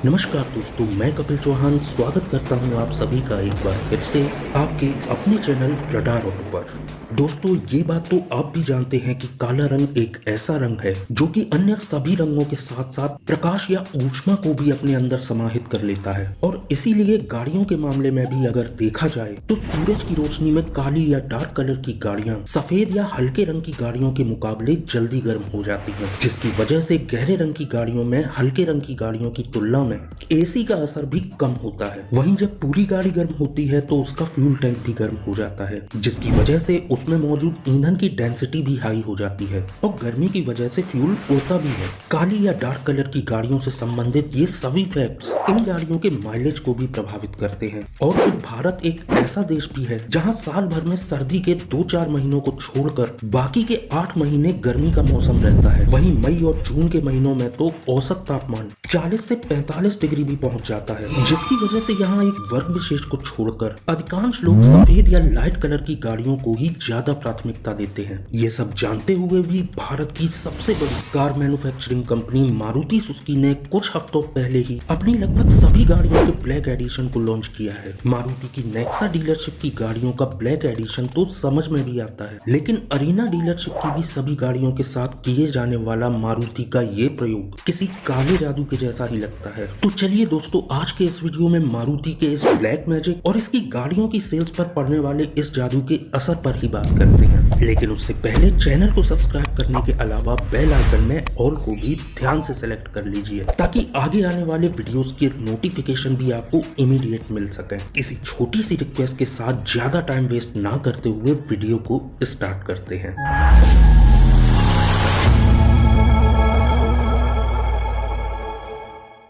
नमस्कार दोस्तों, मैं कपिल चौहान स्वागत करता हूं आप सभी का एक बार फिर से आपके अपने चैनल रडार ऑटो पर। दोस्तों, ये बात तो आप भी जानते हैं कि काला रंग एक ऐसा रंग है जो कि अन्य सभी रंगों के साथ साथ प्रकाश या ऊष्मा को भी अपने अंदर समाहित कर लेता है और इसीलिए गाड़ियों के मामले में भी अगर देखा जाए तो सूरज की रोशनी में काली या डार्क कलर की गाड़ियां सफेद या हल्के रंग की गाड़ियों के मुकाबले जल्दी गर्म हो जाती हैं, जिसकी वजह से गहरे रंग की गाड़ियों में हल्के रंग की गाड़ियों की तुलना में एसी का असर भी कम होता है। वहीं जब पूरी गाड़ी गर्म होती है तो उसका फ्यूल टैंक भी गर्म हो जाता है, जिसकी वजह से उसमें मौजूद ईंधन की डेंसिटी भी हाई हो जाती है और गर्मी की वजह से फ्यूल उड़ता भी है। काली या डार्क कलर की गाड़ियों से संबंधित ये सभी फैक्ट्स इन गाड़ियों के माइलेज को भी प्रभावित करते हैं। और फिर भारत एक ऐसा देश भी है जहां साल भर में सर्दी के 2-4 महीनों को छोड़कर बाकी के 8 महीने गर्मी का मौसम रहता है। वहीं मई और जून के महीनों में तो औसत तापमान 40 से 45 डिग्री भी पहुंच जाता है, जिसकी वजह से यहाँ एक वर्ग विशेष को छोड़कर अधिकांश लोग सफेद या लाइट कलर की गाड़ियों को ही ज्यादा प्राथमिकता देते हैं। ये सब जानते हुए भी भारत की सबसे बड़ी car manufacturing company Maruti Suzuki ने कुछ हफ्तों पहले ही अपनी लगभग सभी गाड़ियों के ब्लैक एडिशन को लॉन्च किया है। मारुति की नेक्सा डीलरशिप की गाड़ियों का ब्लैक एडिशन तो समझ में भी आता है, लेकिन अरीना डीलरशिप की भी सभी गाड़ियों के साथ किए जाने वाला मारुति का ये प्रयोग किसी काले जादू के जैसा ही लगता है। तो चलिए दोस्तों, आज के इस वीडियो में मारुति के इस ब्लैक मैजिक और इसकी गाड़ियों की सेल्स पर पड़ने वाले इस जादू के असर पर ही बात करते हैं। लेकिन उससे पहले चैनल को सब्सक्राइब करने के अलावा बेल आइकन में ऑल को भी ध्यान से सेलेक्ट कर लीजिए, ताकि आगे आने वाले वीडियोस की नोटिफिकेशन भी आपको इमीडिएट मिल सके। इसी छोटी सी रिक्वेस्ट के साथ ज्यादा टाइम वेस्ट ना करते हुए वीडियो को स्टार्ट करते हैं।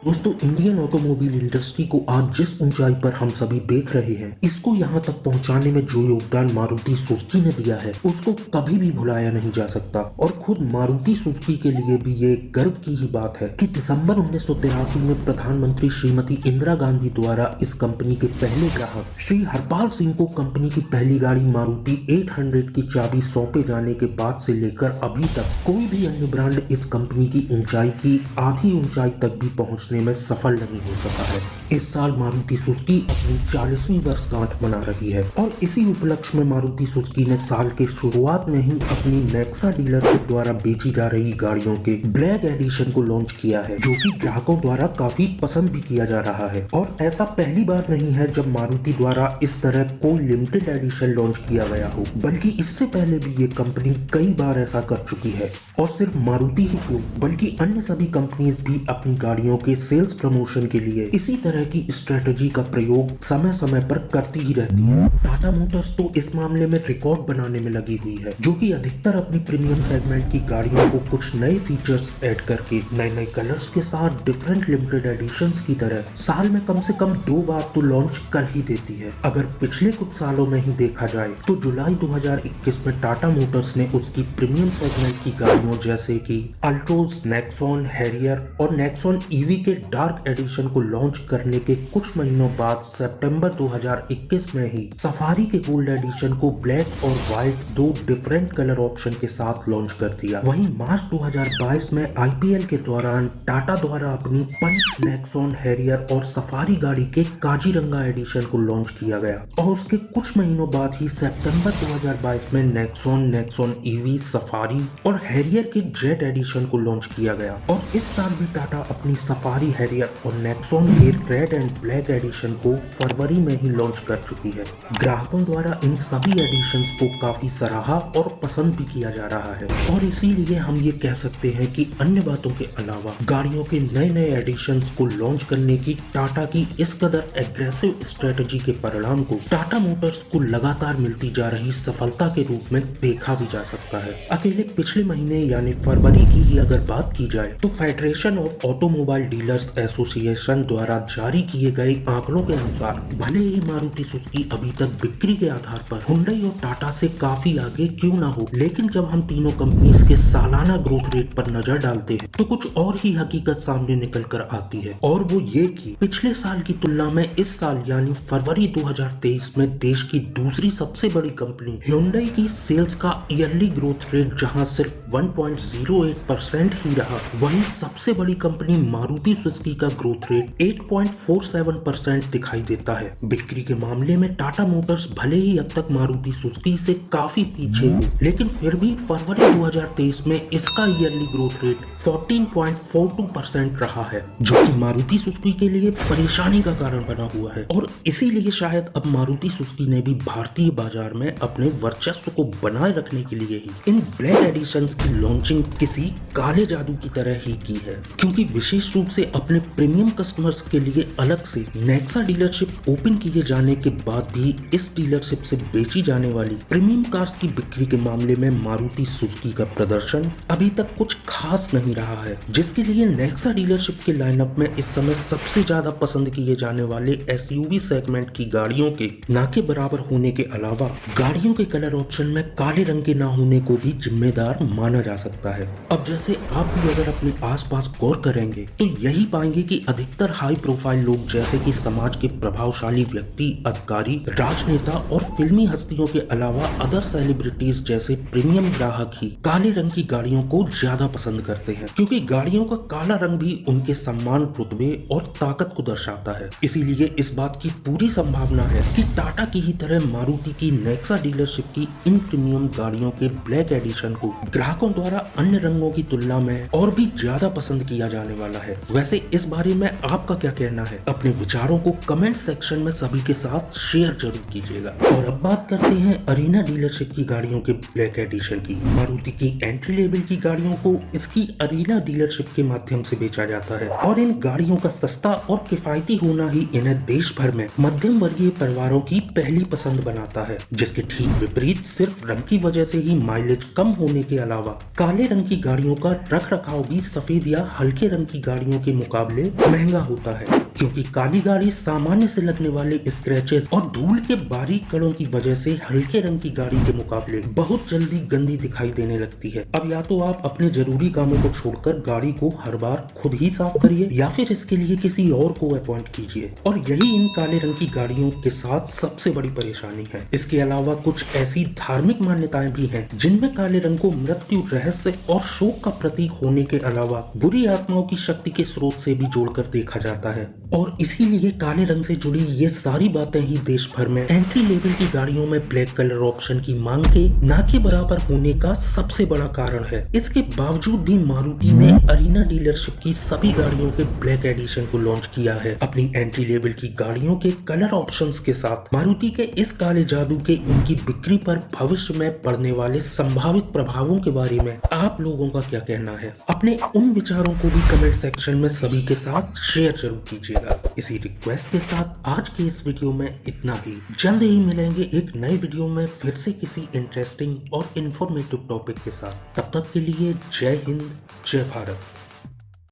दोस्तों, इंडियन ऑटोमोबाइल इंडस्ट्री को आज जिस ऊंचाई पर हम सभी देख रहे हैं, इसको यहाँ तक पहुँचाने में जो योगदान मारुति सुजुकी ने दिया है उसको कभी भी भुलाया नहीं जा सकता। और खुद मारुति सुजुकी के लिए भी ये गर्व की ही बात है कि दिसंबर 1983 में प्रधानमंत्री श्रीमती इंदिरा गांधी द्वारा इस कंपनी के पहले ग्राहक श्री हरपाल सिंह को कंपनी की पहली गाड़ी मारुति 800 की चाबी सौंपे जाने के बाद से लेकर अभी तक कोई भी अन्य ब्रांड इस कंपनी की ऊंचाई की आधी ऊंचाई तक भी पहुँच में सफल नहीं हो सका है। इस साल मारुति सुजुकी अपनी 40वीं वर्षगांठ मना रही है और इसी उपलक्ष्य में मारुति सुजुकी ने साल के शुरुआत में ही अपनी नेक्सा डीलरशिप द्वारा बेची जा रही गाड़ियों के ब्लैक एडिशन को लॉन्च किया है, जो कि ग्राहकों द्वारा काफी पसंद भी किया जा रहा है। और ऐसा पहली बार नहीं है जब मारुति द्वारा इस तरह कोई लिमिटेड एडिशन लॉन्च किया गया हो, बल्कि इससे पहले भी ये कंपनी कई बार ऐसा कर चुकी है। और सिर्फ मारुति ही क्यों, बल्कि अन्य सभी कंपनीज भी अपनी गाड़ियों के सेल्स प्रमोशन के लिए इसी तरह की स्ट्रेटजी का प्रयोग समय समय पर करती ही रहती है। टाटा मोटर्स तो इस मामले में रिकॉर्ड बनाने में लगी हुई है, जो कि अधिकतर अपनी प्रीमियम सेगमेंट की गाड़ियों को कुछ नए फीचर्स ऐड करके नए नए कलर्स के साथ डिफरेंट लिमिटेड एडिशंस की तरह साल में कम से कम 2 बार तो लॉन्च कर ही देती है। अगर पिछले कुछ सालों में ही देखा जाए तो जुलाई 2021 में टाटा मोटर्स ने उसकी प्रीमियम सेगमेंट की गाड़ियों जैसे कि अल्ट्रोज, नेक्सॉन, हैरियर और नेक्सॉन ईवी के डार्क एडिशन को लॉन्च करने के कुछ महीनों बाद सितंबर 2021 में ही सफारी के गोल्ड एडिशन को ब्लैक और व्हाइट 2 डिफरेंट कलर ऑप्शन के साथ लॉन्च कर दिया। वहीं मार्च 2022 में आईपीएल के दौरान टाटा द्वारा अपनी पंच, नेक्सॉन, हैरियर और सफारी गाड़ी के काजीरंगा एडिशन को लॉन्च किया गया और उसके कुछ महीनों बाद ही सितंबर 2022 में नेक्सॉन ईवी, सफारी और हैरियर के जेट एडिशन को लॉन्च किया गया। और इस साल भी टाटा अपनी सफारी, हैरियर और नेक्सॉन के रेड एंड ब्लैक एडिशन को फरवरी में ही लॉन्च कर चुकी है। ग्राहकों द्वारा इन सभी एडिशंस को काफी सराहा और पसंद भी किया जा रहा है और इसीलिए हम ये कह सकते हैं कि अन्य बातों के अलावा गाड़ियों के नए नए एडिशंस को लॉन्च करने की टाटा की इस कदर एग्रेसिव स्ट्रेटजी के परिणाम को टाटा मोटर्स को लगातार मिलती जा रही सफलता के रूप में देखा भी जा सकता है। अकेले पिछले महीने यानी फरवरी की ही अगर बात की जाए तो federation of automobile dealers association द्वारा जारी किए गए आंकड़ों के अनुसार भले ही मारुति सुजुकी अभी तक बिक्री के आधार पर हुंडई और टाटा से काफी आगे क्यों ना हो, लेकिन जब हम तीनों कंपनीज के सालाना ग्रोथ रेट पर नजर डालते हैं तो कुछ और ही हकीकत सामने निकल कर आती है। और वो ये कि पिछले साल की तुलना में इस साल यानी फरवरी 2023 में देश की दूसरी सबसे बड़ी कंपनी हुंडई की सेल्स का ईयरली ग्रोथ रेट जहां सिर्फ 1.08% ही रहा, वहीं सबसे बड़ी कंपनी मारुति मारुति सुजुकी का ग्रोथ रेट 8.47% दिखाई देता है। बिक्री के मामले में टाटा मोटर्स भले ही अब तक मारुति सुजुकी से काफी पीछे हो, लेकिन फिर भी फरवरी 2023 में इसका ईयरली ग्रोथ रेट 14.42% रहा है, जो कि मारुति सुजुकी के लिए परेशानी का कारण बना हुआ है। और इसीलिए शायद अब मारुति सुजुकी ने भी भारतीय बाजार में अपने वर्चस्व को बनाए रखने के लिए ही इन ब्लैक एडिशंस की लॉन्चिंग किसी काले जादू की तरह ही की है, क्योंकि विशेष रूप से अपने प्रीमियम कस्टमर्स के लिए अलग से नेक्सा डीलरशिप ओपन किए जाने के बाद भी इस डीलरशिप से बेची जाने वाली प्रीमियम कार्स की बिक्री के मामले में मारुति सुजुकी का प्रदर्शन अभी तक कुछ खास नहीं रहा है, जिसके लिए नेक्सा डीलरशिप के लाइनअप में इस समय सबसे ज्यादा पसंद किए जाने वाले एसयूवी सेगमेंट की गाड़ियों के ना के बराबर होने के अलावा गाड़ियों के कलर ऑप्शन में काले रंग के ना होने को भी जिम्मेदार माना जा सकता है। अब जैसे आप भी अगर अपने आसपास गौर करेंगे तो यही पाएंगे कि अधिकतर हाई प्रोफाइल लोग जैसे कि समाज के प्रभावशाली व्यक्ति, अधिकारी, राजनेता और फिल्मी हस्तियों के अलावा अदर सेलिब्रिटीज जैसे प्रीमियम ग्राहक ही काले रंग की गाड़ियों को ज्यादा पसंद करते हैं, क्योंकि गाड़ियों का काला रंग भी उनके सम्मान, रुतबे और ताकत को दर्शाता है। इसीलिए इस बात की पूरी संभावना है कि टाटा की ही तरह मारुति की नेक्सा डीलरशिप की इन प्रीमियम गाड़ियों के ब्लैक एडिशन को ग्राहकों द्वारा अन्य रंगों की तुलना में और भी ज्यादा पसंद किया जाने वाला है। वैसे इस बारे में आपका क्या कहना है? अपने विचारों को कमेंट सेक्शन में सभी के साथ शेयर जरूर कीजिएगा। और अब बात करते हैं अरीना डीलरशिप की गाड़ियों के ब्लैक एडिशन की। मारुति की एंट्री लेवल की गाड़ियों को इसकी अरीना डीलरशिप के माध्यम से बेचा जाता है, और इन गाड़ियों का सस्ता और किफायती होना ही इन्हें देश भर में मध्यम वर्गीय परिवारों की पहली पसंद बनाता है, जिसके ठीक विपरीत सिर्फ रंग की वजह से ही माइलेज कम होने के अलावा काले रंग की गाड़ियों का रख रखाव भी सफेद या हल्के रंग की गाड़ियों के मुकाबले महंगा होता है, क्योंकि काली गाड़ी सामान्य से लगने वाले स्क्रैचेस और धूल के बारीक कणों की वजह से हल्के रंग की गाड़ी के मुकाबले बहुत जल्दी गंदी दिखाई देने लगती है। अब या तो आप अपने जरूरी कामों को छोड़कर गाड़ी को हर बार खुद ही साफ करिए, या फिर इसके लिए किसी और को अपॉइंट कीजिए। और यही इन काले रंग की गाड़ियों के साथ सबसे बड़ी परेशानी है। इसके अलावा कुछ ऐसी धार्मिक मान्यताएं भी हैं जिनमें काले रंग को मृत्यु, रहस्य और शोक का प्रतीक होने के अलावा बुरी आत्माओं की शक्ति के स्रोत से भी जोड़कर देखा जाता है। और इसीलिए काले रंग से जुड़ी ये सारी बातें ही देश भर में एंट्री लेवल की गाड़ियों में ब्लैक कलर ऑप्शन की मांग के ना के बराबर होने का सबसे बड़ा कारण है। इसके बावजूद भी मारुति ने अरीना डीलरशिप की सभी गाड़ियों के ब्लैक एडिशन को लॉन्च किया है। अपनी एंट्री लेवल की गाड़ियों के कलर ऑप्शंस के साथ मारुति के इस काले जादू के उनकी बिक्री पर भविष्य में पड़ने वाले संभावित प्रभावों के बारे में आप लोगों का क्या कहना है? अपने उन विचारों को भी कमेंट सेक्शन में सभी के साथ शेयर जरूर कीजिएगा। इसी रिक्वेस्ट के साथ आज के इस वीडियो में इतना ही। जल्द ही मिलेंगे एक नए वीडियो में फिर से किसी इंटरेस्टिंग और इंफॉर्मेटिव टॉपिक के साथ। तब तक के लिए जय हिंद, जय भारत।